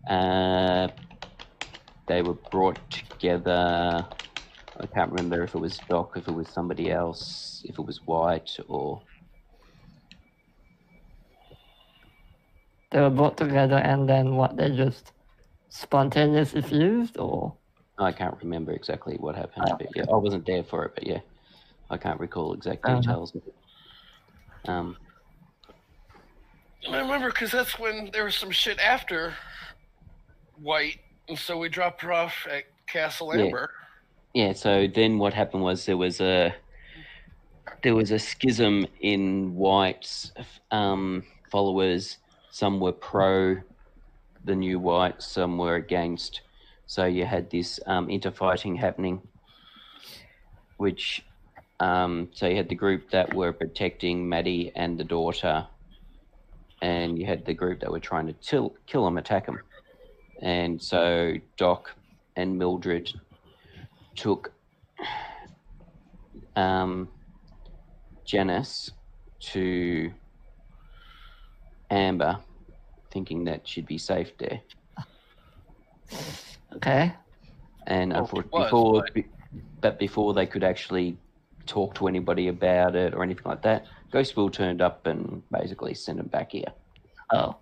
They were brought together. I can't remember if it was Doc, if it was somebody else, if it was White, or... They were brought together and then what, they just spontaneously fused, or? I can't remember exactly what happened, but yeah, I wasn't there for it, but yeah, I can't recall exact details. I remember because that's when there was some shit after White, and so we dropped her off at Castle Amber. Yeah, so then what happened was there was a schism in White's followers. Some were pro the new White, some were against. So you had this interfighting happening, which so you had the group that were protecting Maddie and the daughter, and you had the group that were trying to kill them, attack them. And so Doc and Mildred took Janice to Amber, thinking that she'd be safe there. Okay. And before they could actually talk to anybody about it or anything like that, Ghost Will turned up and basically sent them back here. Oh.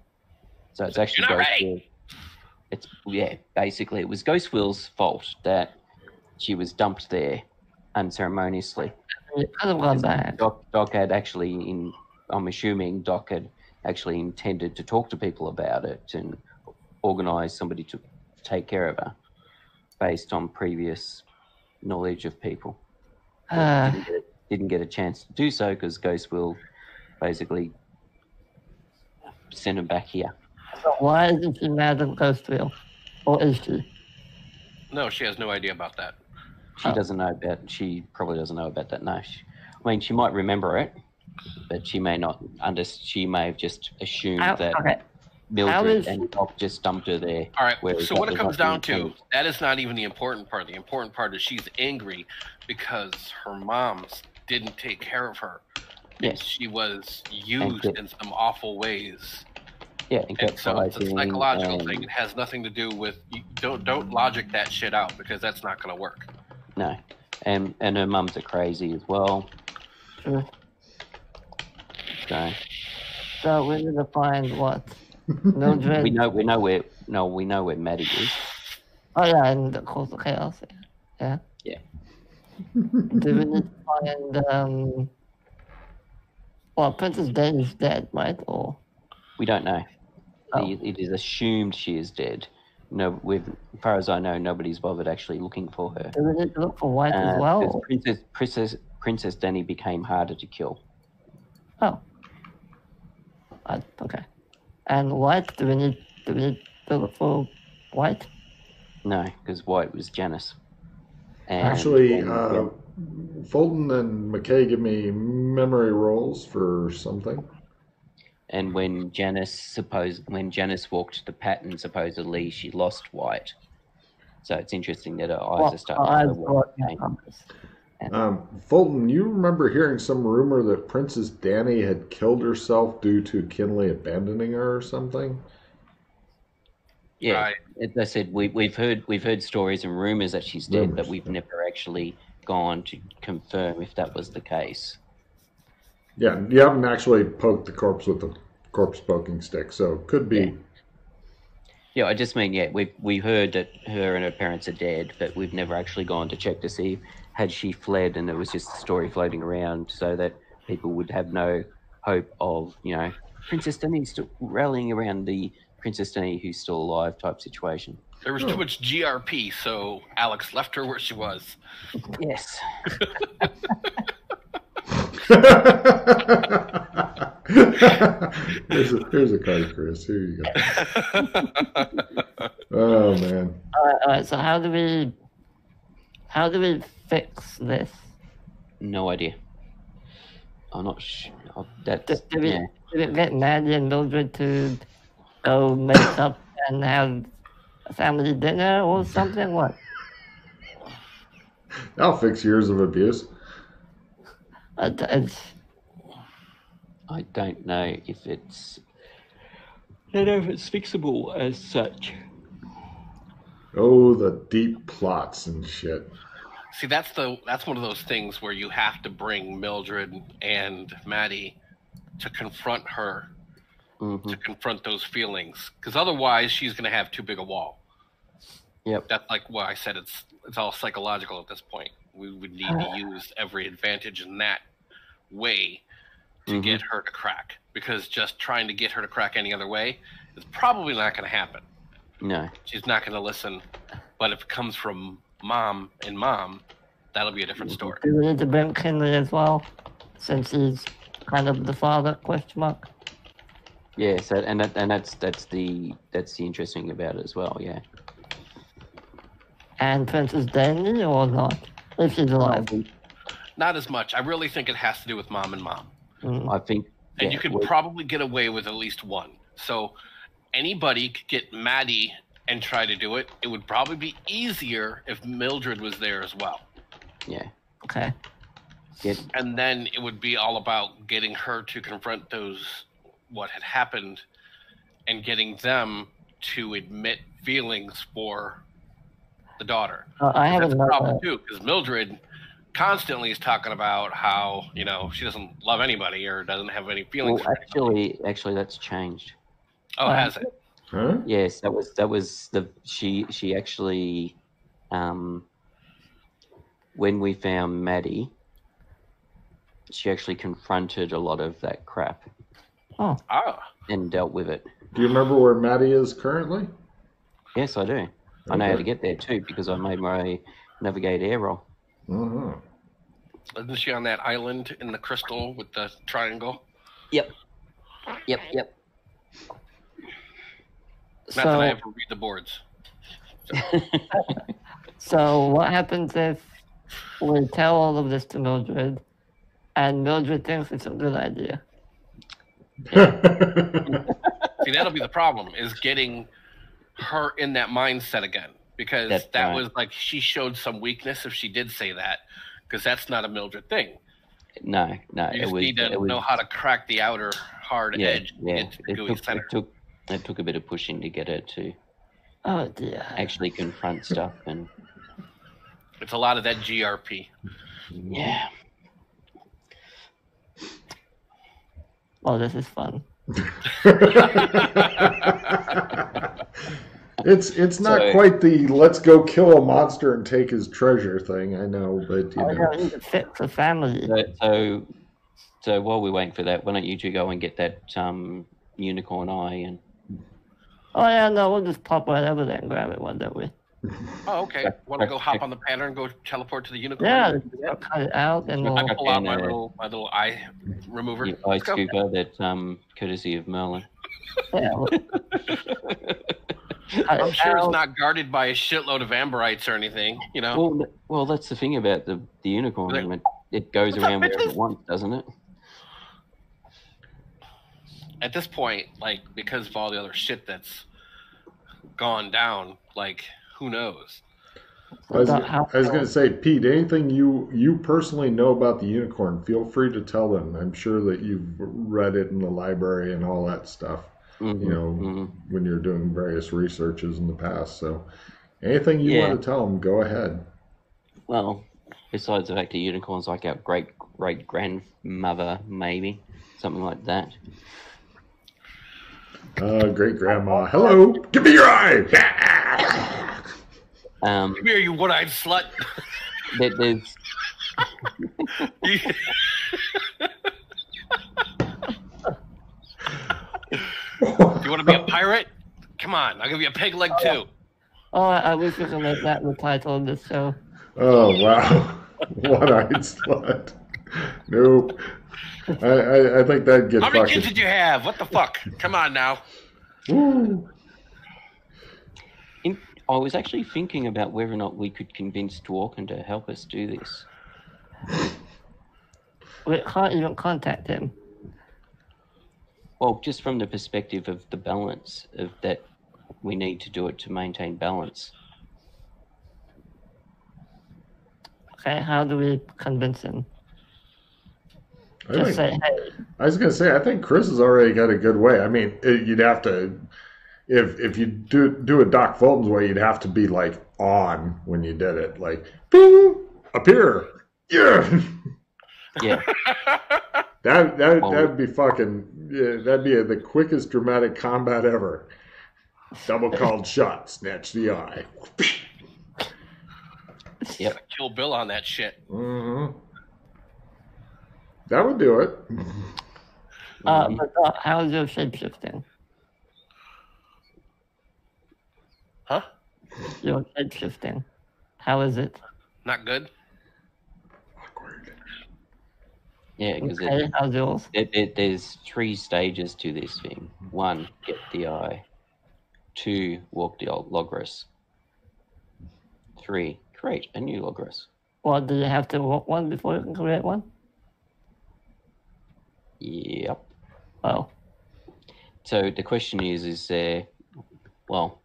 So it's actually Ghost Will. Basically it was Ghost Will's fault that she was dumped there unceremoniously. Doc had actually, I'm assuming Doc had actually intended to talk to people about it and organise somebody to take care of her based on previous knowledge of people. Didn't get a chance to do so because Ghost Will basically sent him back here. So why isn't she mad at Ghost Will? Or is she? No, she has no idea about that. She probably doesn't know about that, no. She might remember it, but she may not she may have just assumed that Mildred and Doc just dumped her there. All right, so what it comes down to, that is not even the important part. The important part is she's angry because her mom didn't take care of her. Yes. And she was used in some awful ways. Yeah, and so it's a psychological thing. It has nothing to do with, don't logic that shit out because that's not going to work. No, and her mums are crazy as well. Sure. So we're gonna find what? Mildred. we know where Maddie is. Oh yeah, and of course the chaos. Yeah. Yeah. Do we need to find well, Princess Danny is dead, right? Or we don't know. It is assumed she is dead. No, as far as I know, nobody's bothered actually looking for her. Do we need to look for White as well? Princess Danny became harder to kill. Oh. Okay. And White? Do we need to look for White? No, because White was Janice. And actually, Fulton and McKay give me memory rolls for something. And when Janice walked the pattern, supposedly she lost White. So it's interesting that her eyes are starting to Fulton, you remember hearing some rumor that Princess Danny had killed herself due to Kinley abandoning her or something? Yeah, right. As I said, we've heard stories and rumors that she's dead, but we've never actually gone to confirm if that was the case. Yeah, you haven't actually poked the corpse with the corpse poking stick, so it could be. Yeah, I just mean, we heard that her and her parents are dead, but we've never actually gone to check to see had she fled, and it was just a story floating around so that people would have no hope of, Princess Danny still rallying around the Princess Danny who's still alive type situation. There was too much GRP, so Alex left her where she was. Yes. here's a card, Chris. Here you go. Oh man. All right. So how do we fix this? No idea. I'm not sure. Did we get Maddie and Mildred to go make up and have a family dinner or something? What? That'll fix years of abuse. I don't know if it's fixable as such. Oh, the deep plots and shit. See, that's one of those things where you have to bring Mildred and Maddie to confront her, to confront those feelings, because otherwise she's going to have too big a wall. Yep. That's like what I said. It's all psychological at this point. We would need to use every advantage in that way to get her to crack, because just trying to get her to crack any other way is probably not going to happen. No. She's not going to listen. But if it comes from mom, that'll be a different story. Do we need to bring Kinley as well, since he's kind of the father? ? Yeah. So that's the interesting about it as well. Yeah. And Princess Danny or not? If she's alive. Not as much. I really think it has to do with mom. I think. And you could probably get away with at least one. So anybody could get Maddie and try to do it. It would probably be easier if Mildred was there as well. Yeah. Okay. And then it would be all about getting her to confront what had happened, and getting them to admit feelings for the daughter. I have a problem too, because Mildred constantly is talking about how she doesn't love anybody or doesn't have any feelings. Well, actually, that's changed. Oh, has it? Huh? Yes, that was she actually, when we found Maddie, she actually confronted a lot of that crap. Oh. And dealt with it. Do you remember where Maddie is currently? Yes, I do. Okay. I know how to get there too, because I made my navigate air roll. Isn't she on that island in the crystal with the triangle? Yep. Not that I ever read the boards. So what happens if we tell all of this to Mildred, and Mildred thinks it's a good idea? See, that'll be the problem, is getting her in that mindset again, because that was like, she showed some weakness if she did say that, because that's not a Mildred thing. No. You just need to know how to crack the outer hard edge. Yeah. It took a bit of pushing to get her to actually confront stuff, and it's a lot of that GRP. Yeah. Oh, this is fun. It's not quite the let's go kill a monster and take his treasure thing, I know, but you know. Need to fix the family. So while we're waiting for that, why don't you two go and get that unicorn eye and. Oh yeah, no, we'll just pop right over there and grab it, why don't we? Oh, okay. Want to go hop on the pattern and go teleport to the unicorn? Yeah, cut it out and I'll pull out my little eye remover. Eye scooper, that courtesy of Merlin. Yeah. I'm sure it's not guarded by a shitload of amberites or anything, Well, that's the thing about the unicorn. It goes around wherever it wants, doesn't it? At this point, because of all the other shit that's gone down, who knows? I was going to say, Pete, anything you personally know about the unicorn, feel free to tell them. I'm sure that you've read it in the library and all that stuff, when you're doing various researches in the past. So anything you want to tell them, go ahead. Well, besides the fact that unicorns like our great-grandmother, maybe, something like that. Great grandma. Hello, give me your eye. Come here, you one-eyed slut. There's. You want to be a pirate? Come on, I'll give you a peg leg too. Oh, I wish we could make that the title of this show. Oh wow, one-eyed slut. Nope. I think that gets. How many kids did you have? What the fuck? Come on now. I was actually thinking about whether or not we could convince Dworkin to help us do this. We can't even contact him. Well, just from the perspective of the balance of that, we need to do it to maintain balance. Okay, how do we convince him? I was going to say, I think Chris has already got a good way. I mean, you'd have to, if you do a Doc Fulton's way, you'd have to be like on when you did it, like ping, appear, yeah. Yeah. That'd be fucking. Yeah, that'd be the quickest dramatic combat ever. Double called shot, snatch the eye. Yep. Kill Bill on that shit. Mm-hmm. That would do it. But how's your shapeshifting? Huh? Your shapeshifting. How is it? Not good. Awkward. Yeah, because How's yours? there's 3 stages to this thing. 1, get the eye. 2, walk the old Logris. 3, create a new Logris. Well, do you have to walk one before you can create one? Yep. Oh. So the question is there, well,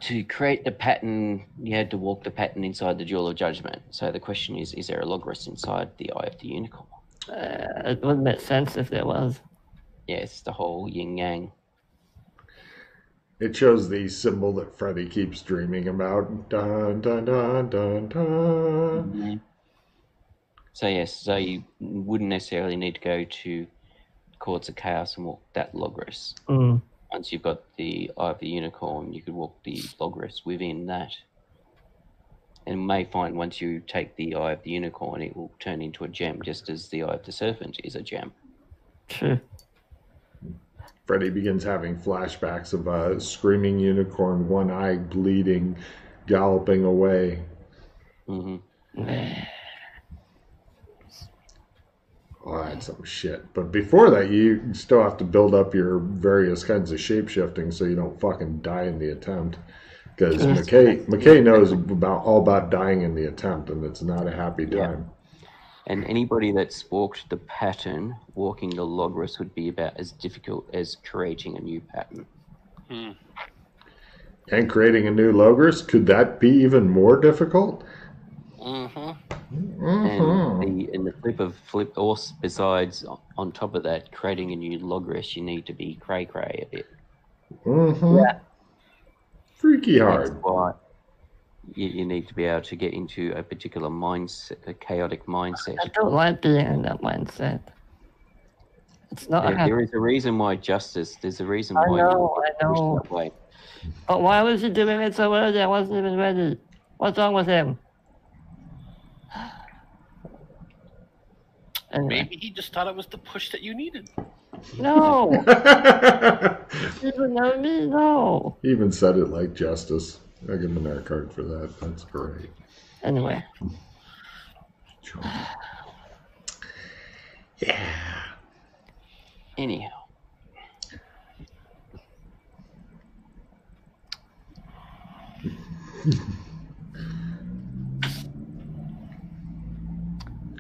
to create the pattern, you had to walk the pattern inside the Jewel of Judgment. So the question is there a Logris inside the Eye of the Unicorn? It would make sense if there was. Yes, the whole yin-yang. It shows the symbol that Freddy keeps dreaming about. Dun, dun, dun, dun, dun. Mm-hmm. So yes, so you wouldn't necessarily need to go to Courts of Chaos and walk that Logris. Mm. Once you've got the Eye of the Unicorn, you could walk the Logris within that. And you may find once you take the Eye of the Unicorn, it will turn into a gem, just as the Eye of the Serpent is a gem. True. Freddy begins having flashbacks of a screaming unicorn, one eye bleeding, galloping away. Mm-hmm. Oh, that's some shit. But before that, you still have to build up your various kinds of shape-shifting so you don't fucking die in the attempt. Because McKay knows all about dying in the attempt, and it's not a happy time. And anybody that's walked the pattern, walking the Logris would be about as difficult as creating a new pattern. And creating a new Logris, could that be even more difficult? Mm-hmm. And the flip, or besides, on top of that, creating a new Logris, you need to be cray-cray a bit. Yeah. Freaky hard. That's why you need to be able to get into a particular mindset, a chaotic mindset. I don't like being in that mindset. It's not. There is a reason why Justice. There's a reason I why. know. That way. But why was he doing it so early? I wasn't even ready. What's wrong with him? Anyway. Maybe he just thought it was the push that you needed. No. Even know me, no. He even said it like Justice. I give him an air card for that. That's great. Anyway. Yeah. Anyhow.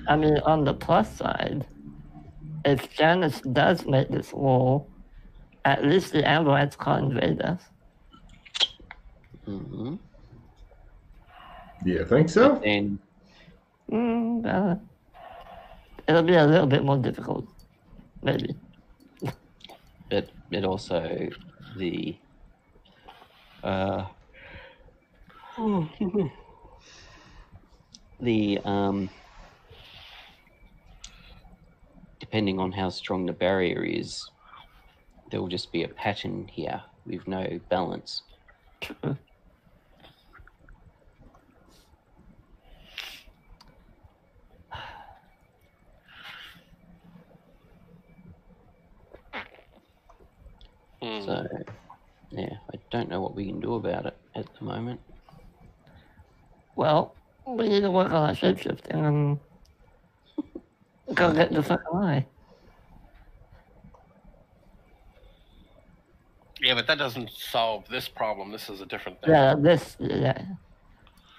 I mean, on the plus side, if Janice does make this wall, at least the androids can't invade us. Mm-hmm. Yeah, think so? And it'll be a little bit more difficult, maybe. but also the depending on how strong the barrier is, there will just be a pattern here with no balance. True. So, yeah, I don't know what we can do about it at the moment. Well, we need to work on our shapeshifting and go get the fucking eye. Yeah, but that doesn't solve this problem. This is a different thing. Yeah.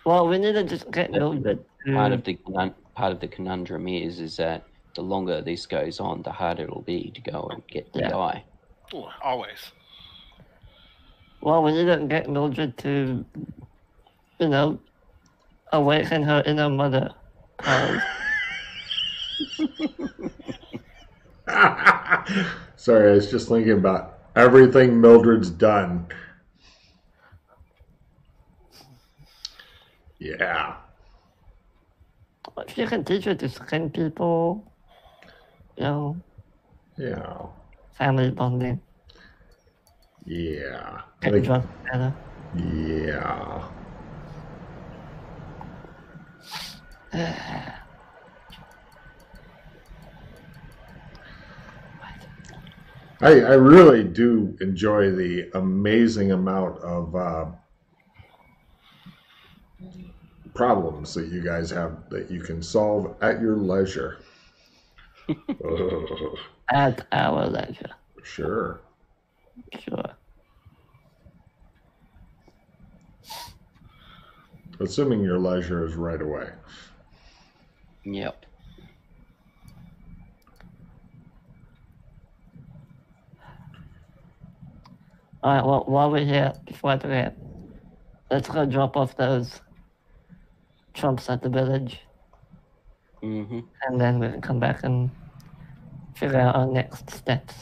Well, we need to just get Mildred. Part of the conundrum is that the longer this goes on, the harder it'll be to go and get the eye. Ooh, always. Well, we need to get Mildred to, awaken her inner mother. Sorry, I was just thinking about everything Mildred's done. Yeah. If you can teach her to skin people, Yeah. Family bonding. Yeah. Get drunk together. Yeah. I really do enjoy the amazing amount of problems that you guys have that you can solve at your leisure. At our leisure. Sure. Assuming your leisure is right away. Yep. All right, well, while we're here, before I forget, let's go drop off those trumps at the village. Mm-hmm. And then we can come back and figure out our next steps.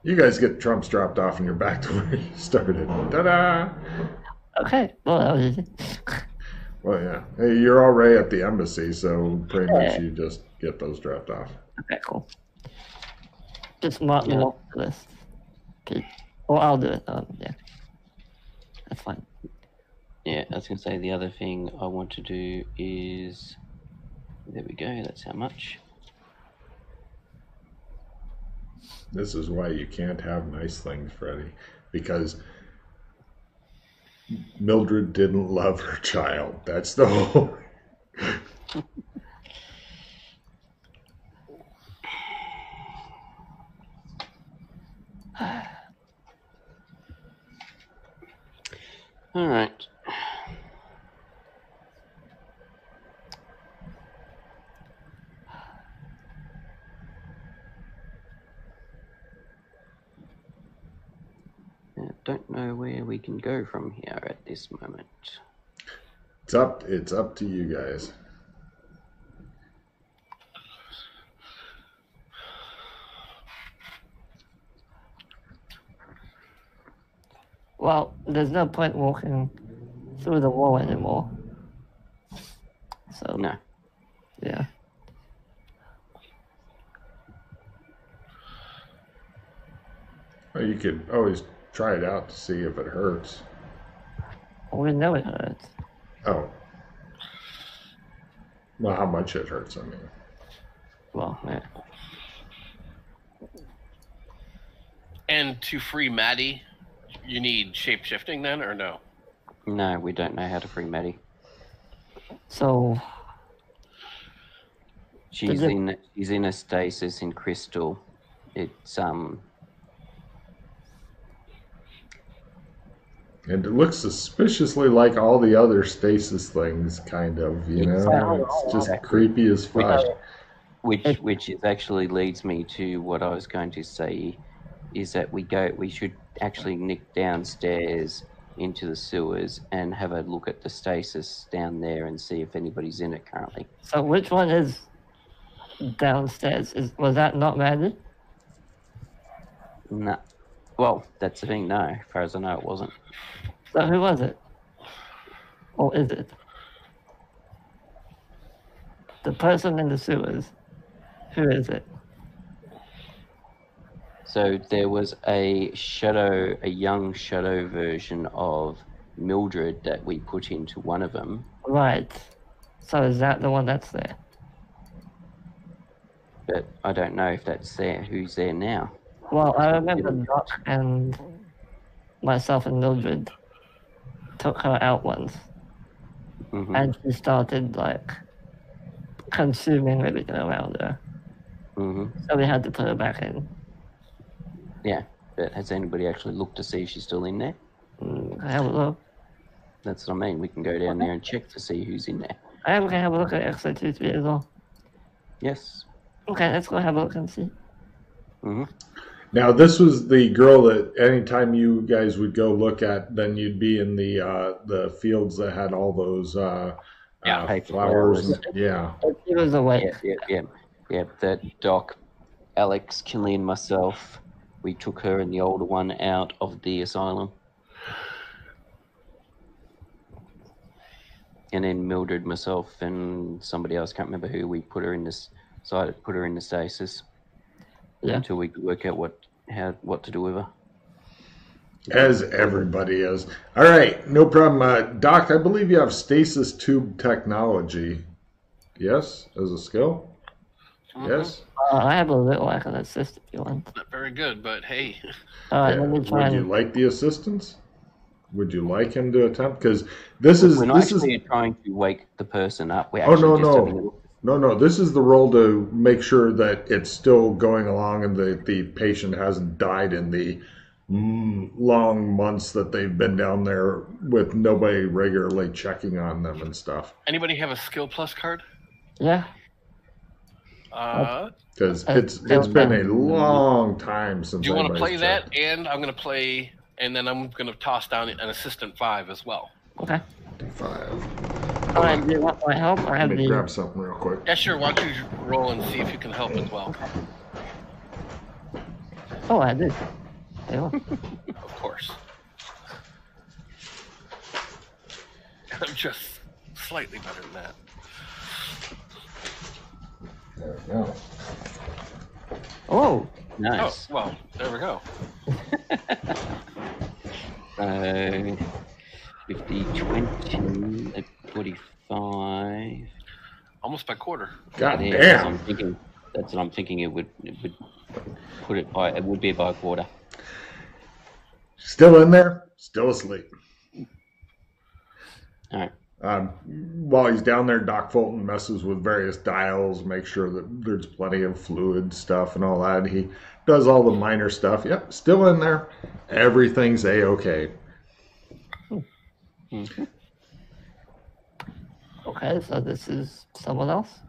You guys get trumps dropped off and you're back to where you started. Ta-da! Okay, well, that was easy. Well, yeah. Hey, you're already at the embassy, so pretty much you just get those dropped off. Okay, cool. Just mark them off the list. Okay. Or I'll do it. Yeah. That's fine. Yeah, I was going to say the other thing I want to do is... There we go, that's how much. This is why you can't have nice things, Freddie. Because Mildred didn't love her child. That's the whole... All right. I don't know where we can go from here at this moment. It's up to you guys. Well, there's no point walking through the wall anymore. So, No. Yeah. Well, you could always try it out to see if it hurts. We know it hurts. Oh. Well, how much it hurts, I mean. Well, yeah. And to free Maddie, you need shape-shifting then, or no? No, we don't know how to free Maddie. So... She's in a stasis in crystal. It's And it looks suspiciously like all the other stasis things, kind of, you know? It's just creepy as fuck. Which is actually leads me to what I was going to say, is that we should actually nick downstairs into the sewers and have a look at the stasis down there and see if anybody's in it currently. So which one is downstairs? Was that not Maddie? No. Well, that's the thing, no. As far as I know, it wasn't. So who was it? Or is it? The person in the sewers. Who is it? So there was a young shadow version of Mildred that we put into one of them. Right. So is that the one that's there? But I don't know if that's there. Who's there now? Well, I remember Doc and myself and Mildred took her out once. Mm-hmm. And she started, consuming everything around her. Mm-hmm. So we had to put her back in. Yeah, but has anybody actually looked to see if she's still in there? Have a look. That's what I mean. We can go down there and check to see who's in there. I can have a look at Exo 23 as well. Yes. Okay, let's go have a look and see. Mm-hmm. Now, this was the girl that anytime you guys would go look at, then you'd be in the fields that had all those flowers. Yeah. She was awake. Yeah. That Doc, Alex, Killian, myself, we took her and the older one out of the asylum. And then Mildred, myself, and somebody else, can't remember who, we put her in this put her in the stasis until we could work out what to do with her. As everybody is. All right, no problem. Doc, I believe you have stasis tube technology. Yes, as a skill? Yes? I have a little I can assist if you want. Not very good, but hey. Let me try. Would you like the assistance? Would you like him to attempt? Because we're not trying to wake the person up. We're actually No. This is the role to make sure that it's still going along and that the patient hasn't died in the long months that they've been down there with nobody regularly checking on them and stuff. Anybody have a skill plus card? Yeah. Because it's been a long time since. Do you want to play that? And I'm going to play, and then I'm going to toss down an assistant 5 as well. Okay. 5. All right, do you want my help or have me grab something real quick? Yeah, sure. Why don't you roll and see if you can help as well? Oh, I did. Yeah. Of course. I'm just slightly better than that. There we go. Oh, nice. Oh, well, there we go. 50, 20, 45. Almost by quarter. God damn. That's what I'm thinking. It would put it by. It would be by a quarter. Still in there. Still asleep. All right. While he's down there, Doc Fulton messes with various dials, make sure that there's plenty of fluid stuff and all that. He does all the minor stuff. Yep, still in there. Everything's A-okay. Mm-hmm. Okay, so this is someone else?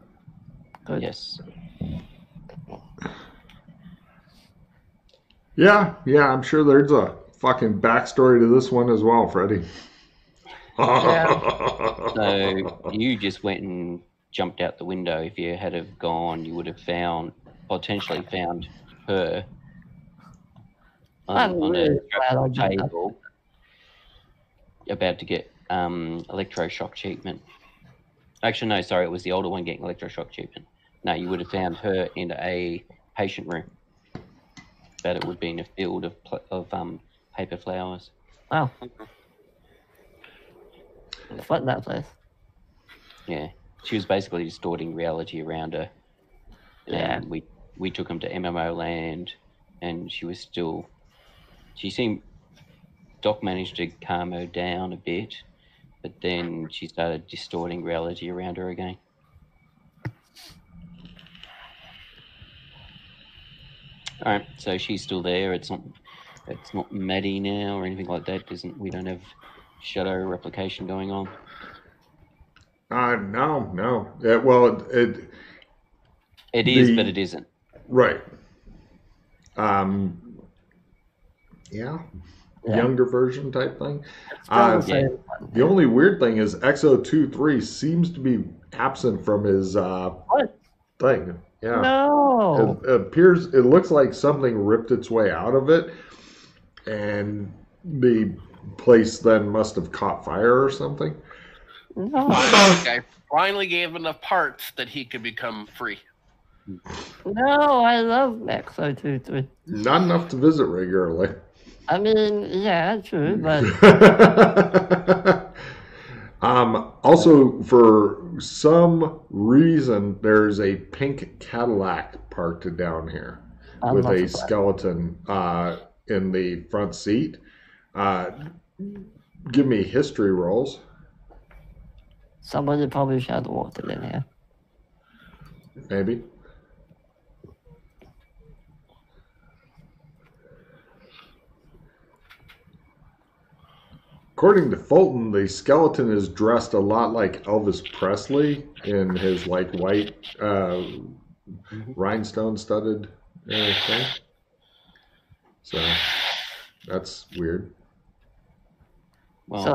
Good. Yes. Yeah, I'm sure there's a fucking backstory to this one as well, Freddie. So you just went and jumped out the window. If you had have gone, you would have potentially found her on a table about to get electroshock treatment. Actually, no, sorry, it was the older one getting electroshock treatment. No, you would have found her in a patient room. But it would be in a field of paper flowers. Wow. What in that place? Yeah, she was basically distorting reality around her. Yeah. And we took him to MMO land, and she seemed. Doc managed to calm her down a bit, but then she started distorting reality around her again. All right, so she's still there. It's not Maddie now or anything like that. We don't have shadow replication going on. No. It is, but it isn't. Right. Younger version type thing. The only weird thing is XO23 seems to be absent from his thing. Yeah. No. It looks like something ripped its way out of it, and the place then must have caught fire or something. No. I finally gave him enough parts that he could become free. No, I love XO23. Not enough to visit regularly. I mean, yeah, true, but... Also, for some reason, there's a pink Cadillac parked down here with a skeleton in the front seat. Give me history rolls. Somebody probably should have walked it in here. Maybe. According to Fulton, the skeleton is dressed a lot like Elvis Presley in his white rhinestone-studded thing. So that's weird. Well, So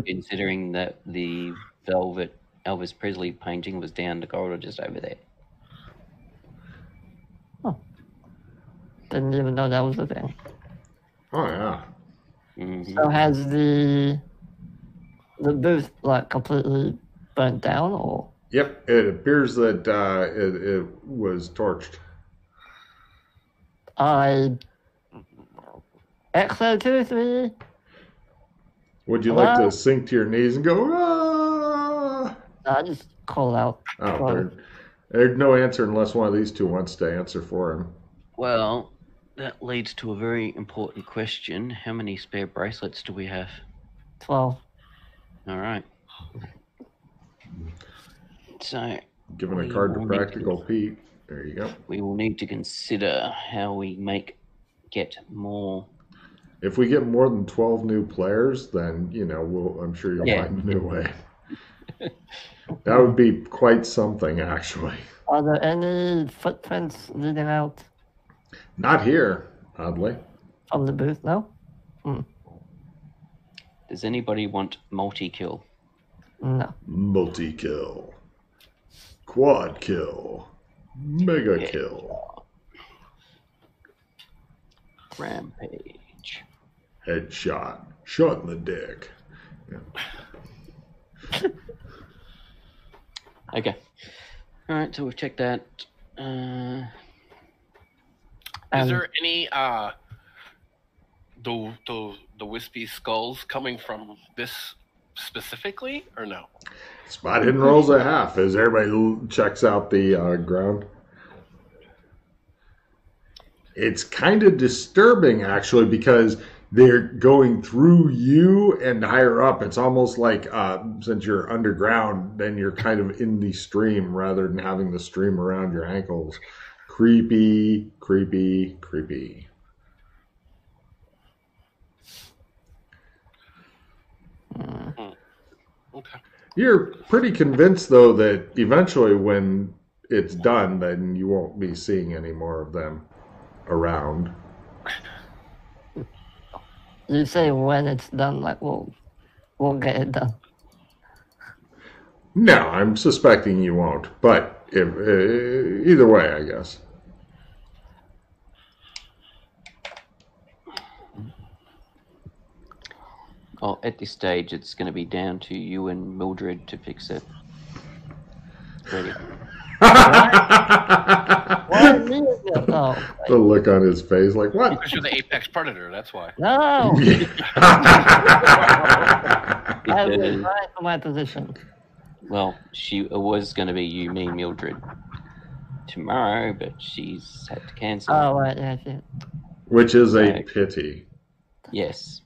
considering that the velvet Elvis Presley painting was down the corridor just over there. Oh. Didn't even know that was a thing. Oh yeah. Mm-hmm. So has the booth like completely burnt down, or? Yep, it appears that it was torched. Exo 2-3. Would you like to sink to your knees and go, ah? I just call out. Oh, there's no answer unless one of these two wants to answer for him. Well, that leads to a very important question. How many spare bracelets do we have? 12. All right. So, Given a card to Practical Pete, there you go. We will need to consider how we get more. If we get more than 12 new players, then, I'm sure you'll find a new way. That would be quite something, actually. Are there any footprints leading out? Not here, oddly. From the booth, no? Does anybody want multi-kill? No. Multi-kill. Quad kill. Mega kill. Rampage. Headshot. Shot in the dick. Yeah. Okay. All right, so we've checked that. Is there any the wispy skulls coming from this specifically, or no? Spot hidden rolls a half as everybody checks out the ground. It's kind of disturbing, actually, because they're going through you and higher up. It's almost like since you're underground, then you're kind of in the stream rather than having the stream around your ankles. Creepy, creepy, creepy. Okay. You're pretty convinced, though, that eventually when it's done, then you won't be seeing any more of them around. You say when it's done, like we'll get it done. No, I'm suspecting you won't. But either way, I guess. Well, at this stage, it's going to be down to you and Mildred to fix it. Ready? What? Me? No. The look on his face, like, what? Because you're the apex predator, that's why. No! I was right for my position. Well, it was going to be you, me, Mildred tomorrow, but she's had to cancel. Oh, right, yeah, shit. Which is a pity. Yes.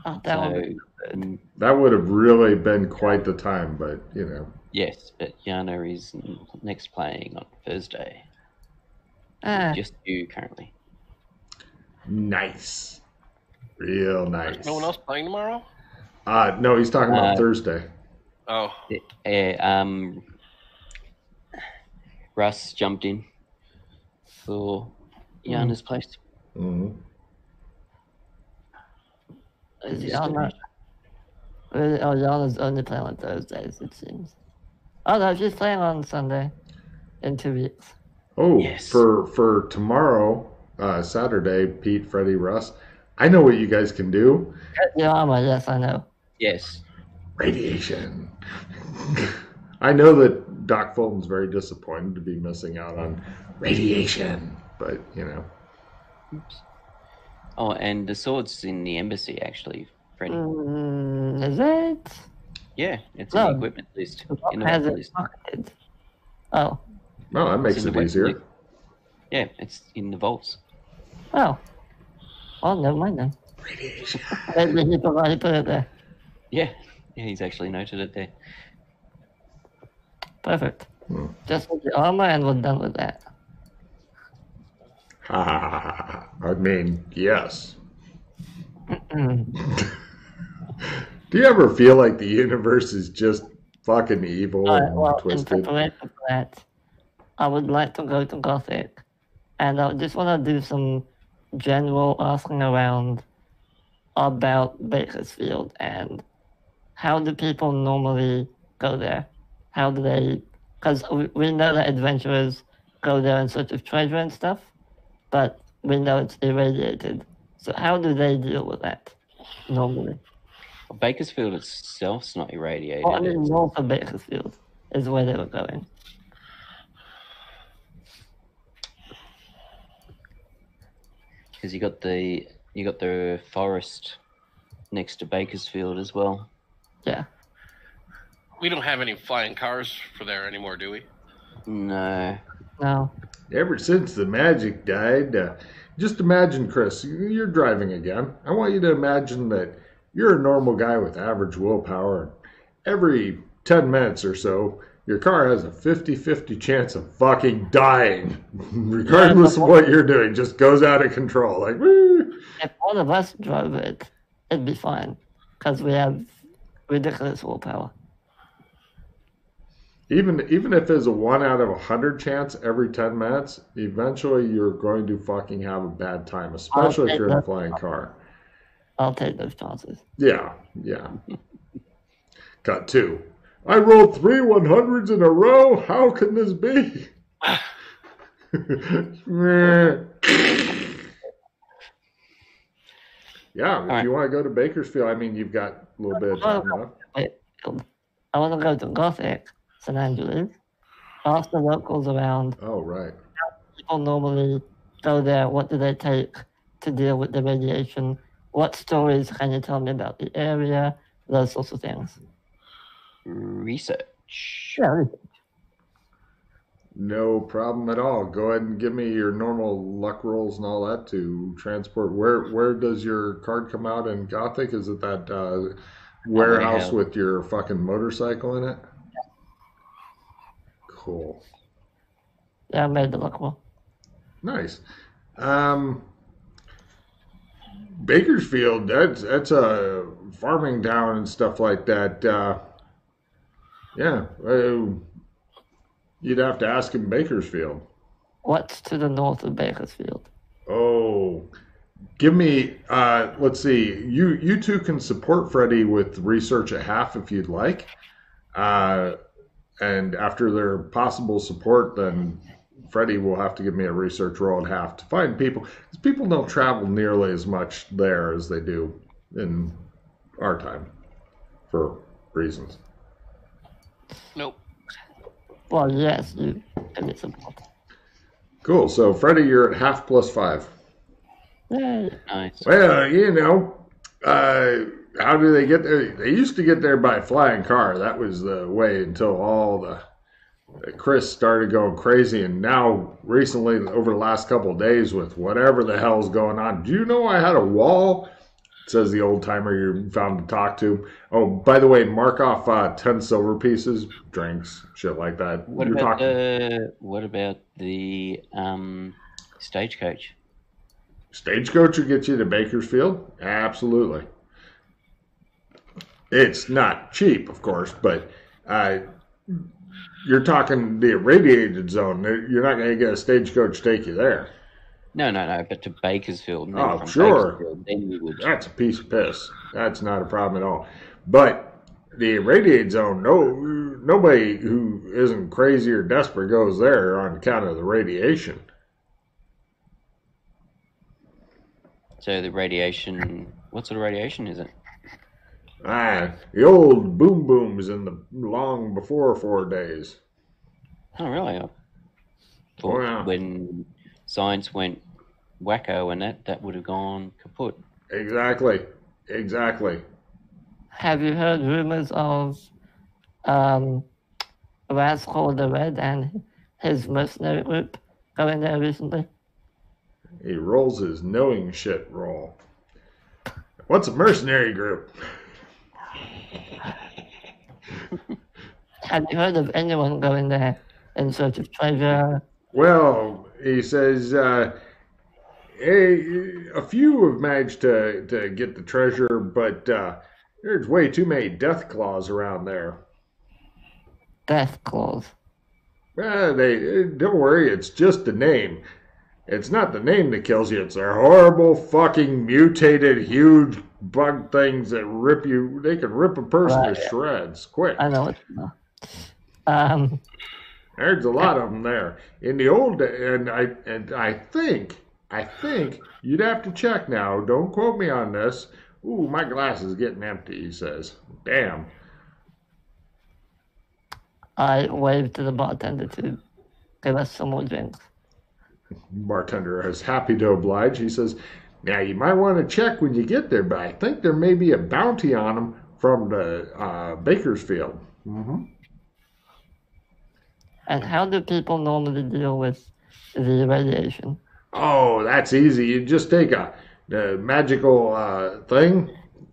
Oh, that would have really been quite the time, but, Yes, but Yana is next playing on Thursday. Just you currently. Nice. Real nice. No one else playing tomorrow? No, he's talking about Thursday. Oh. Russ jumped in for Yana's place. Mm-hmm. Yana's only playing on Thursdays, it seems. Oh no, she's playing on Sunday in 2 weeks. Oh, yes. For tomorrow, Saturday, Pete, Freddie, Russ, I know what you guys can do. Yama, yes, I know. Yes. Radiation. I know that Doc Fulton's very disappointed to be missing out on radiation, but, Oops. Oh, and the sword's in the embassy, actually, Freddie. Is it? Yeah, it's in the equipment list. In the weapon list. Oh. Well, that makes it easier. List. Yeah, it's in the vaults. Oh. Oh, never mind then. Radiation. He put it there. Yeah, he's actually noted it there. Perfect. Just with the armor and we're done with that. I mean, yes. Do you ever feel like the universe is just fucking evil and twisted? In preparation for that, I would like to go to Gothic, and I just want to do some general asking around about Bakersfield and how do people normally go there? How do they? Because we know that adventurers go there in search of treasure and stuff, but we know it's irradiated. So how do they deal with that normally? Well, Bakersfield itself's not irradiated. Well, I mean, north of Bakersfield is where they were going. Because you got the forest next to Bakersfield as well. Yeah. We don't have any flying cars for there anymore, do we? No. No. Ever since the magic died, just imagine, Chris, you're driving again. I want you to imagine that you're a normal guy with average willpower. Every 10 minutes or so, your car has a 50-50 chance of fucking dying, regardless of what you're doing. Just goes out of control. Like, woo! If one of us drove it, it'd be fine, because we have ridiculous willpower. Even if it's a 1 out of 100 chance every 10 minutes, eventually you're going to fucking have a bad time, especially if you're in a flying car. I'll take those chances. Yeah. Cut 2. I rolled 3 100s in a row. How can this be? Yeah, if you want to go to Bakersfield, I mean, you've got a little bit of time left. I want to go to Gothic, St. Andrews. Ask the locals around. Oh, right. How people normally go there. What do they take to deal with the radiation? What stories can you tell me about the area? Those sorts of things. Research. Yeah. No problem at all. Go ahead and give me your normal luck rolls and all that to transport. Where does your card come out in Gothic? Is it that warehouse with your fucking motorcycle in it? Yeah. Cool. Yeah, I made the luck roll. Nice. Bakersfield, that's a farming town and stuff like that. You'd have to ask him Bakersfield. What's to the north of Bakersfield? Oh, give me, let's see. You two can support Freddie with research at half if you'd like. And after their possible support, then Freddie will have to give me a research roll at half to find people. Because people don't travel nearly as much there as they do in our time for reasons. Nope. Well, yes, you can get support. Cool. So, Freddie, you're at half plus 5. Yay. Nice. Well, how do they get there? They used to get there by flying car. That was the way until all the Chris started going crazy. And now, recently, over the last couple of days, with whatever the hell's going on, do you know I had a wall? Says the old timer you found to talk to. Oh, by the way, mark off 10 silver pieces, drinks, shit like that. What about the stagecoach? Stagecoach will get you to Bakersfield? Absolutely. It's not cheap, of course, but you're talking the irradiated zone. You're not going to get a stagecoach take you there. No, but to Bakersfield. Oh, sure. Bakersfield, then you would. That's a piece of piss. That's not a problem at all. But the irradiated zone, nobody who isn't crazy or desperate goes there on account of the radiation. So the radiation, what sort of radiation is it? The old boom booms in the long before 4 days. Oh, really? I thought when science went wacko and that would have gone kaput. Exactly. Have you heard rumors of Rascal the Red and his mercenary group going there recently? He rolls his knowing shit roll. What's a mercenary group? Have you heard of anyone going there in search of treasure? Well, he says a few have managed to get the treasure, but there's way too many death claws around there. Death claws? Don't worry, it's just a name. It's not the name that kills you. It's their horrible fucking mutated huge bug things that rip you. They can rip a person to shreds quick. I know it. There's a lot of them there. In the old, and I think I think you'd have to check now. Don't quote me on this. Ooh, my glass is getting empty, he says. Damn. I waved to the bartender to give us some more drinks. Bartender is happy to oblige. He says, now you might want to check when you get there, but I think there may be a bounty on them from the Bakersfield. Mm-hmm. And how do people normally deal with the radiation? Oh, that's easy. You just take a magical thing.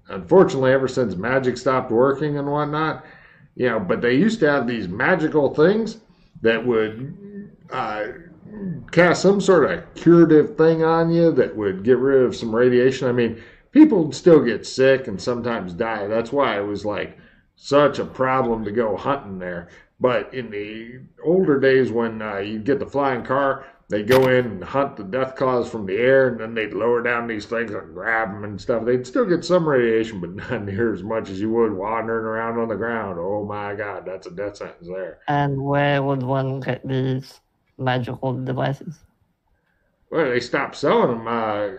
Unfortunately, ever since magic stopped working and whatnot, but they used to have these magical things that would cast some sort of curative thing on you that would get rid of some radiation. I mean, people still get sick and sometimes die. That's why it was like such a problem to go hunting there. But in the older days when you'd get the flying car, they'd go in and hunt the death claws from the air, and then they'd lower down these things and grab them and stuff. They'd still get some radiation, but not near as much as you would wandering around on the ground. Oh my God, that's a death sentence there. And where would one get these magical devices? Well, they stopped selling them.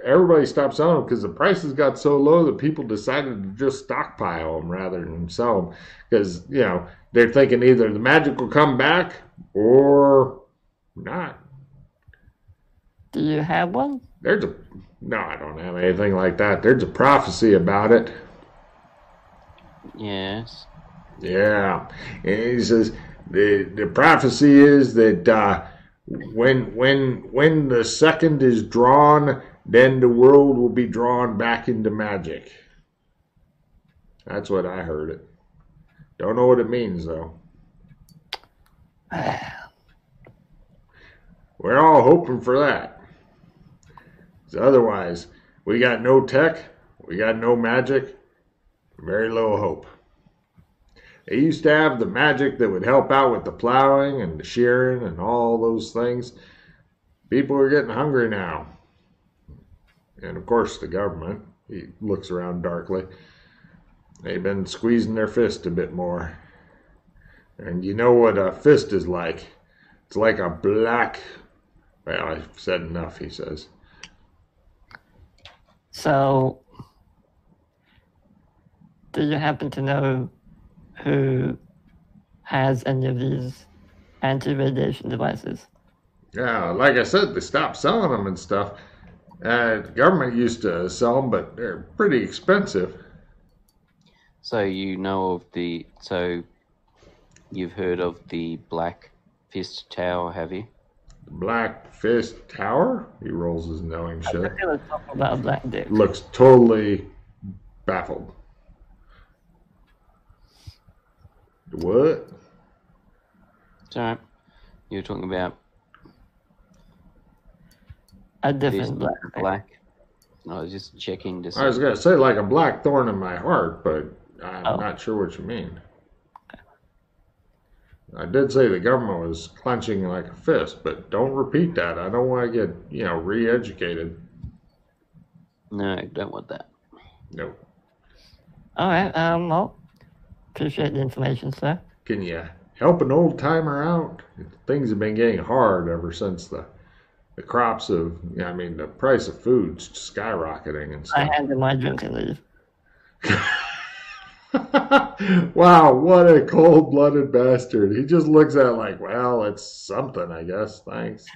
Everybody stopped selling them because the prices got so low that people decided to just stockpile them rather than sell them. Because, they're thinking either the magic will come back or not. Do you have one? No, I don't have anything like that. There's a prophecy about it. Yes. Yeah. And he says the prophecy is that when the second is drawn, then the world will be drawn back into magic. That's what I heard it. Don't know what it means, though. We're all hoping for that. Otherwise, we got no tech, we got no magic, very low hope. They used to have the magic that would help out with the plowing and the shearing and all those things. People are getting hungry now. And of course the government, he looks around darkly, they've been squeezing their fist a bit more. And you know what a fist is like. It's like a black... Well, I've said enough, he says. So, do you happen to know who has any of these anti-radiation devices? Yeah, like I said, they stopped selling them and stuff. The government used to sell them, but they're pretty expensive. So you've heard of the Black Fist Tower, have you? Black Fist Tower? He rolls his knowing shit. Let's talk about Black Dick. Looks totally baffled. What? It's alright. You're talking about a different black. I was just checking to see. I was going to say like a black thorn in my heart, but I'm not sure what you mean. I did say the government was clenching like a fist, but don't repeat that. I don't want to get, re-educated. No, don't want that. Nope. All right. Well, appreciate the information, sir. Can you help an old timer out? Things have been getting hard ever since the crops of, the price of food's skyrocketing and stuff. I hand him my drink and leave. Wow, what a cold-blooded bastard. He just looks at it like, well, it's something, I guess. Thanks.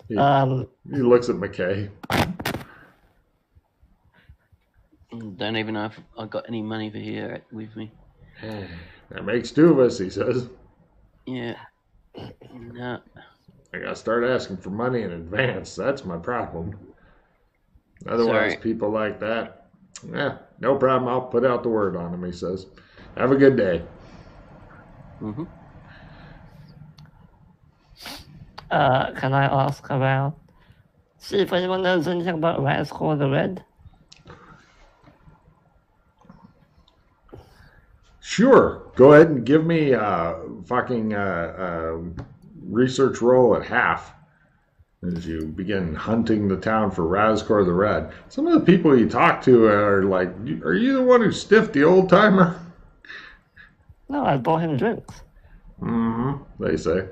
He looks at McKay. Don't even know if I got any money for here with me. That makes two of us, he says. Yeah. No. I gotta start asking for money in advance. That's my problem. Otherwise, people like that, no problem. I'll put out the word on him, he says. Have a good day. Mm-hmm. Can I ask about... See if anyone knows anything about Rascal the Red? Sure. Go ahead and give me a fucking research roll at half as you begin hunting the town for Razcor the Red. Some of the people you talk to are like, are you the one who stiffed the old timer? No, I bought him drinks. They say.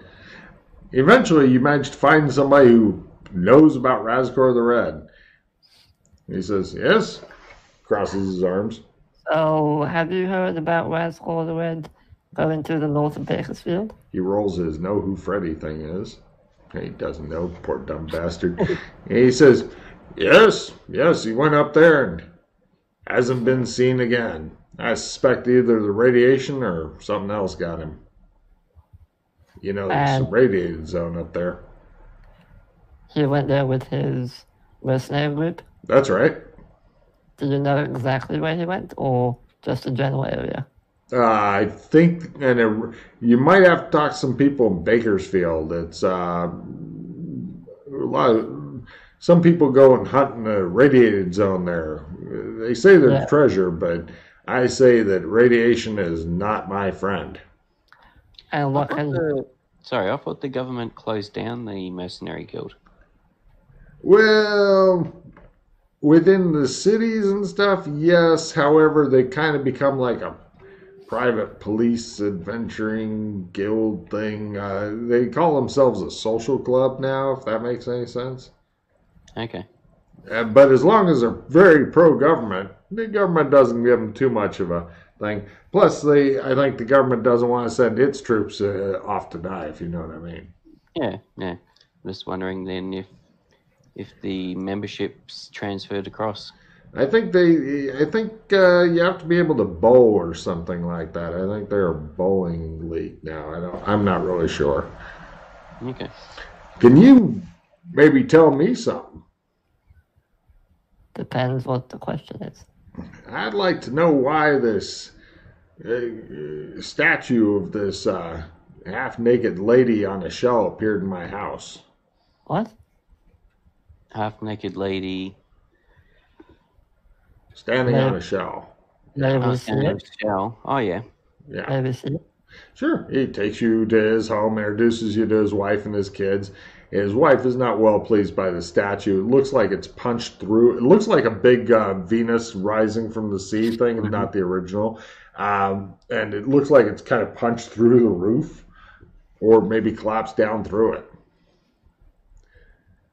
Eventually, you manage to find somebody who knows about Razgor the Red. He says, yes, crosses his arms. So, have you heard about Razgor the Red going to the north of Bakersfield? He rolls his know who Freddy thing is. He doesn't know, poor dumb bastard. And he says, yes, he went up there and hasn't been seen again. I suspect either the radiation or something else got him. You know, there's a radiated zone up there. He went there with his mercenary group? That's right. Do you know exactly where he went, or just a general area? I think, and you might have to talk to some people in Bakersfield. It's a lot of, some people go and hunt in the radiated zone there. They say there's treasure, but I say that radiation is not my friend. And what Sorry, I thought the government closed down the mercenary guild. Well, within the cities and stuff, yes. However, they kind of become like a private police adventuring guild thing. They call themselves a social club now, if that makes any sense. Okay. But as long as they're very pro-government, the government doesn't give them too much of a thing. Plus, I think the government doesn't want to send its troops off to die, if you know what I mean. Yeah. Just wondering then if the membership's transferred across. I think you have to be able to bowl or something like that. I think they're a bowling league now. I'm not really sure. Okay. Can you maybe tell me something? Depends what the question is. I'd like to know why this statue of this half-naked lady on a shell appeared in my house. What? Half-naked lady standing on a shell. Shell. Oh, yeah. Yeah. Sure. He takes you to his home, introduces you to his wife and his kids. His wife is not well pleased by the statue. It looks like it's punched through. It looks like a big Venus rising from the sea thing, not the original. And it looks like it's kind of punched through the roof or maybe collapsed down through it.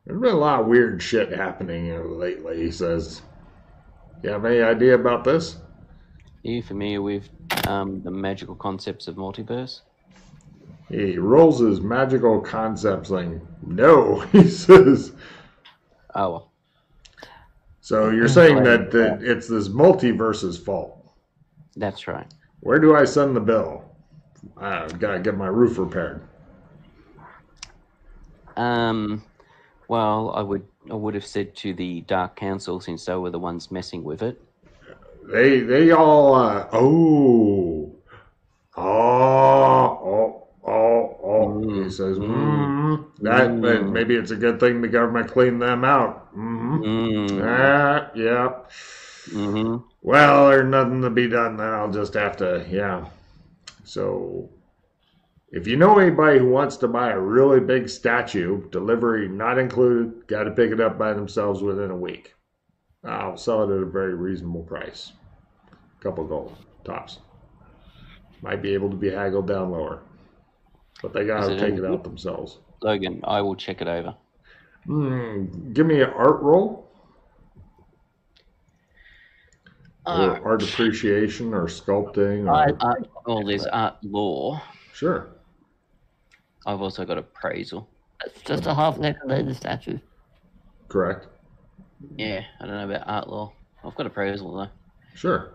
There's been a lot of weird shit happening lately, he says. You have any idea about this? Are you familiar with the magical concepts of multiverse? He rolls his magical concepts thing. No, he says. Oh, well. So you're saying that it's this multiverse's fault? That's right. Where do I send the bill? I've got to get my roof repaired. Well, I would have said to the Dark Council, since they were the ones messing with it. They all he says, that maybe it's a good thing the government cleaned them out. Yeah. Well, there's nothing to be done then. I'll just have to, So, if you know anybody who wants to buy a really big statue, delivery not included, got to pick it up by themselves within a week. I'll sell it at a very reasonable price. Couple gold, tops. Might be able to be haggled down lower. But they got to take it out themselves. Logan, I will check it over. Give me an art roll. Or art appreciation or sculpting. Or... there's art law. Sure. I've also got appraisal. It's just a half-naked lady statue. Correct. Yeah, I don't know about art law. I've got appraisal though. Sure.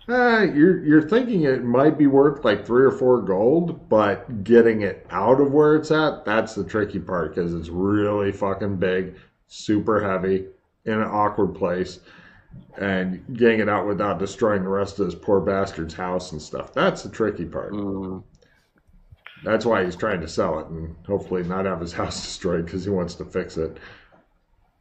You're thinking it might be worth like 3 or 4 gold, but getting it out of where it's at, that's the tricky part, because it's really fucking big, super heavy, in an awkward place, and getting it out without destroying the rest of this poor bastard's house and stuff. That's the tricky part. That's why he's trying to sell it and hopefully not have his house destroyed, because he wants to fix it.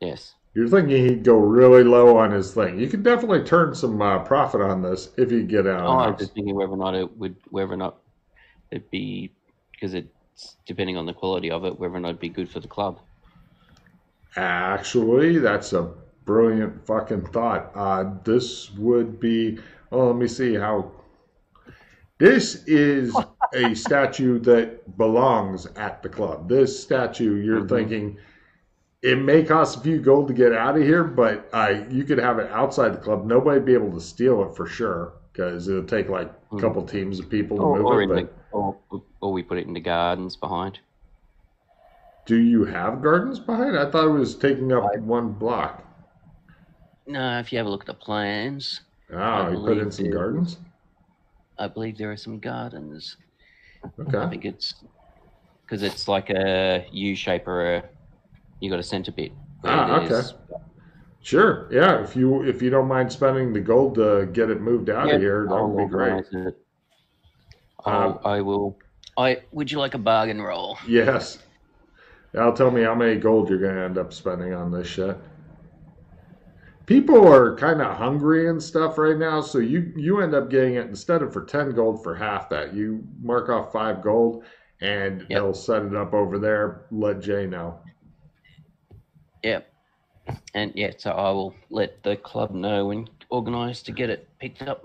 Yes. You're thinking he'd go really low on his thing. You could definitely turn some profit on this if you get out. I was just thinking whether or not it'd be, because it's depending on the quality of it, whether or not it'd be good for the club. Actually, that's a brilliant fucking thought. This would be. Oh, let me see how. This is a statue that belongs at the club. This statue, you're thinking, it may cost a few gold to get out of here, but you could have it outside the club. Nobody would be able to steal it for sure, because it'll take like a couple teams of people to move it. Or we put it in the gardens behind. Do you have gardens behind? I thought it was taking up one block. No, if you have a look at the plans. Ah, you put in some gardens? I believe there are some gardens. Okay. I think it's because it's like a U shape or you got a center bit. Okay. Sure. Yeah. If you don't mind spending the gold to get it moved out of here, that would be great. I will. Would you like a bargain roll? Yes. Now tell me how many gold you're going to end up spending on this shit. People are kind of hungry and stuff right now, so you end up getting it instead of for 10 gold for half that. You mark off 5 gold, and they'll set it up over there. Let Jay know. Yep. And so I will let the club know and organise to get it picked up.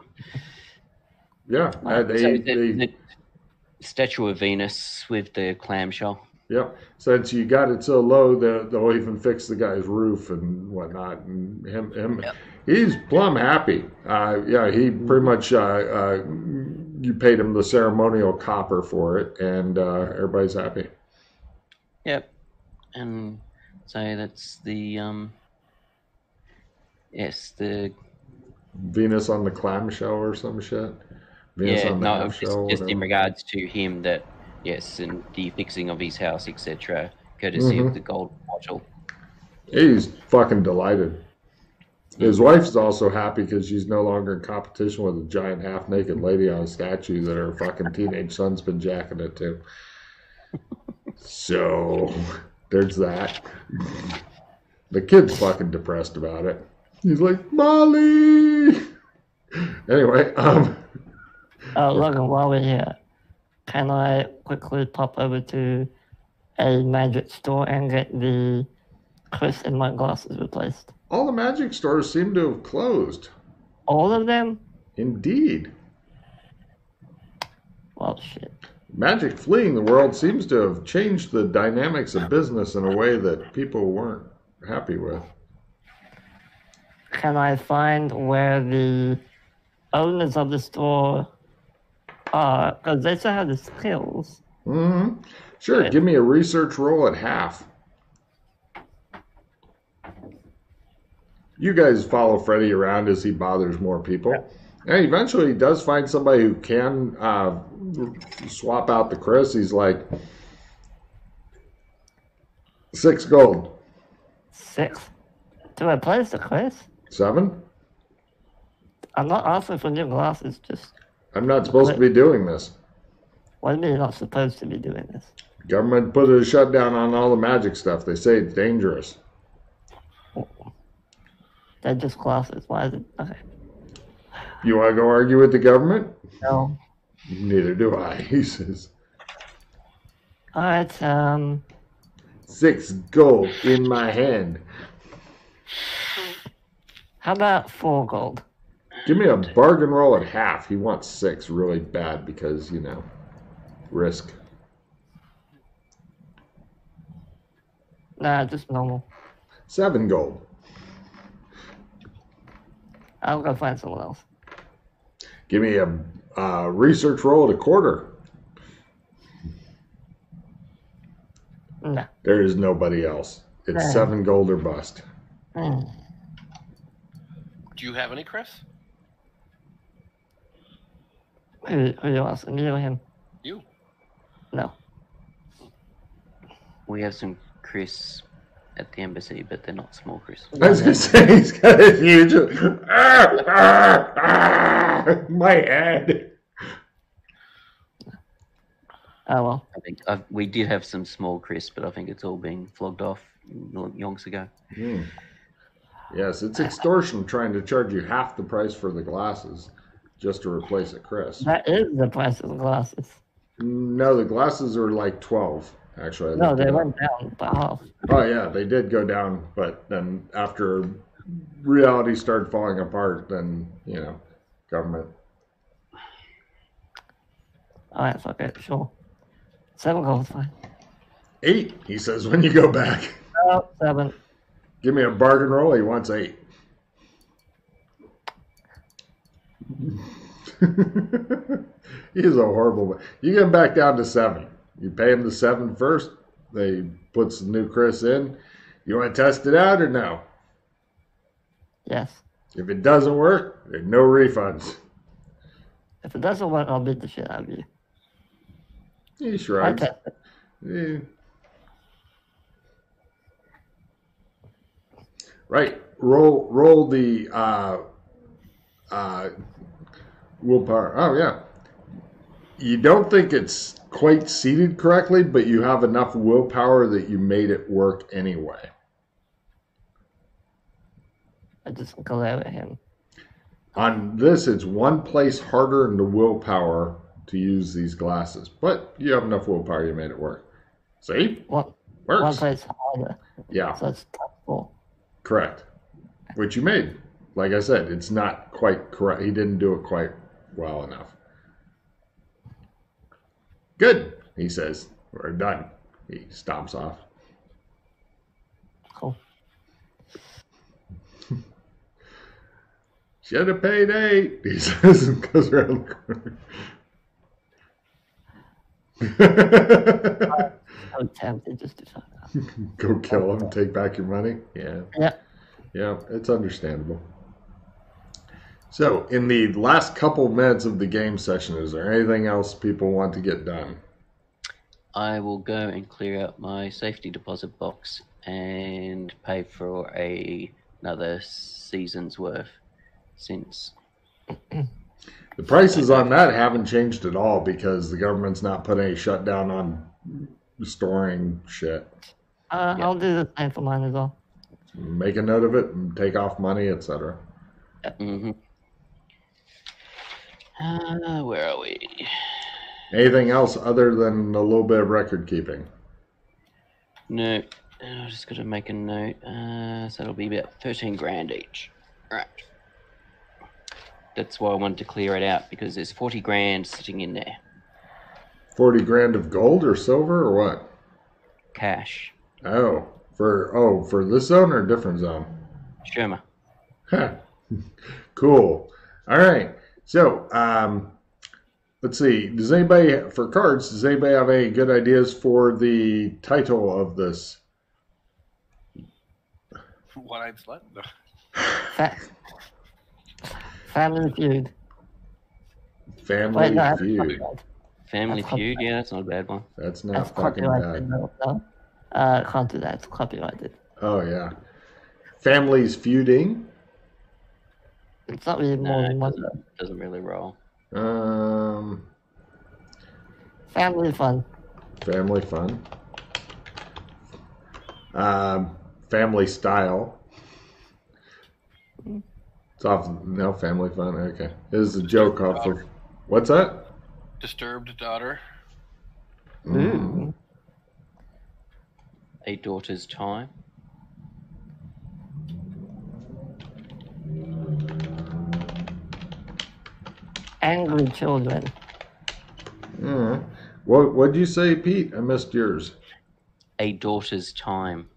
Yeah. The statue of Venus with the clamshell. Yeah, since you got it so low, they'll even fix the guy's roof and whatnot. And he's plumb happy. He pretty much you paid him the ceremonial copper for it, and everybody's happy. Yep, and so that's the the Venus on the clamshell or some shit. Venus on the half-shell, just in regards to him that. Yes, and the fixing of his house, etc., courtesy of the gold module. He's fucking delighted. His wife's also happy because she's no longer in competition with a giant half-naked lady on a statue that her fucking teenage son's been jacking it to. So, there's that. The kid's fucking depressed about it. He's like, Molly! Anyway, Logan, while we're here, can I quickly pop over to a magic store and get the Chris in my glasses replaced? All the magic stores seem to have closed. All of them? Indeed. Well, shit. Magic fleeing the world seems to have changed the dynamics of business in a way that people weren't happy with. Can I find where the owners of the store are? Because they still have the skills. Mm-hmm. Sure, give me a research roll at half. You guys follow Freddy around as he bothers more people. And eventually he does find somebody who can swap out the Chris. He's like, 6 gold. 6? To replace the Chris? 7? I'm not asking for new glasses, just... I'm not supposed to be doing this. What do you mean you're not supposed to be doing this? Government put a shutdown on all the magic stuff. They say it's dangerous. They're just glasses. Why is it? Okay. You want to go argue with the government? No. Neither do I, he says. All right, 6 gold in my hand. How about 4 gold? Give me a bargain roll at half. He wants 6 really bad because, risk. Nah, just normal. 7 gold. I'll go find someone else. Give me a research roll at a quarter. No. There is nobody else. It's 7 gold or bust. Do you have any, Chris? Who you asking? Me or him? You. No. We have some Chris at the embassy, but they're not small Chris. I was going to say, he's got a huge... my head. Oh, well. I think we did have some small Chris, but I think it's all been flogged off yonks ago. Yes, it's extortion trying to charge you half the price for the glasses just to replace a Chris. That is the price of the glasses. No, the glasses are like 12, actually. No, they went down by half. Oh, yeah, they did go down, but then after reality started falling apart, then, government. Alright, fuck it, sure. 7 gold is fine. 8, he says when you go back. Oh, 7. Give me a bargain roll. He wants 8. He is a horrible. You get him back down to 7. You pay him the 7 first. They puts the new Chris in. You want to test it out or no? Yes. If it doesn't work, there's no refunds. If it doesn't work, I'll beat the shit out of you. He shrugs. Yeah. Right. Roll the willpower. Oh yeah. You don't think it's quite seated correctly, but you have enough willpower that you made it work anyway. I just glare at him. On this, it's one place harder in the willpower to use these glasses, but you have enough willpower, you made it work. See? One Works. place harder. Yeah. So it's tough 4. Correct. Which you made. Like I said, it's not quite correct. He didn't do it quite well enough. Good, he says. We're done. He stomps off. Cool. Should have paid 8, he says, and goes around the corner. I'm tempted just to fuck up. Go kill him, take back your money? Yeah. Yeah. Yeah, it's understandable. So, in the last couple minutes of the game session, is there anything else people want to get done? I will go and clear out my safety deposit box and pay for another season's worth, since the prices on that haven't changed at all because the government's not put any shutdown on storing shit. I'll do the same for mine as well. Make a note of it and take off money, etc. Mm-hmm. Where are we? Anything else other than a little bit of record keeping? No, I'm just going to make a note. So it'll be about 13 grand each. Right. That's why I wanted to clear it out, because there's 40 grand sitting in there. 40 grand of gold or silver or what? Cash. Oh, for this zone or a different zone? Sherma. Huh. Cool. All right. So, let's see. Does anybody have any good ideas for the title of this? One-eyed slut? No. Family Feud. Family Feud. Family Feud, yeah, that's not a bad one. That's not fucking bad. No. Can't do that. It's copyrighted. Oh, yeah. Families feuding? It's not really more than one. Doesn't really roll. Family fun. Family fun. Family style. It's off. No, family fun. Okay. This is a joke off of. What's that? Disturbed daughter. Ooh. A daughter's time. Angry children. What'd you say, Pete? I missed yours. A daughter's time.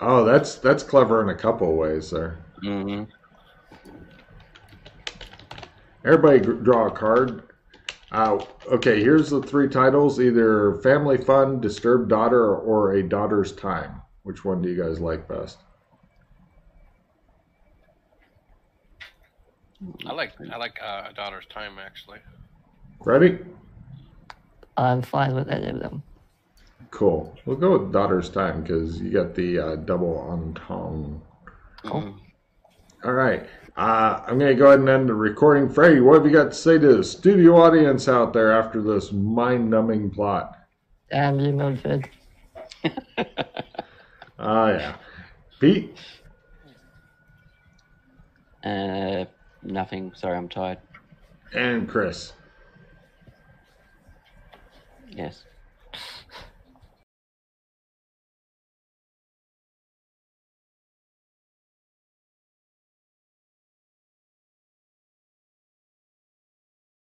Oh, that's clever in a couple of ways there. Mm-hmm. Everybody draw a card. Okay, here's the 3 titles: either Family Fun, Disturbed Daughter, or A Daughter's Time. Which one do you guys like best? I like A Daughter's Time, actually. Ready? I'm fine with any of them. Cool. We'll go with Daughter's Time because you got the double entendre. Mm-hmm. All right. I'm going to go ahead and end the recording. Freddie, what have you got to say to the studio audience out there after this mind-numbing plot? Damn you, Mildred. Oh, yeah. Pete? Nothing. Sorry, I'm tired. And Chris? Yes.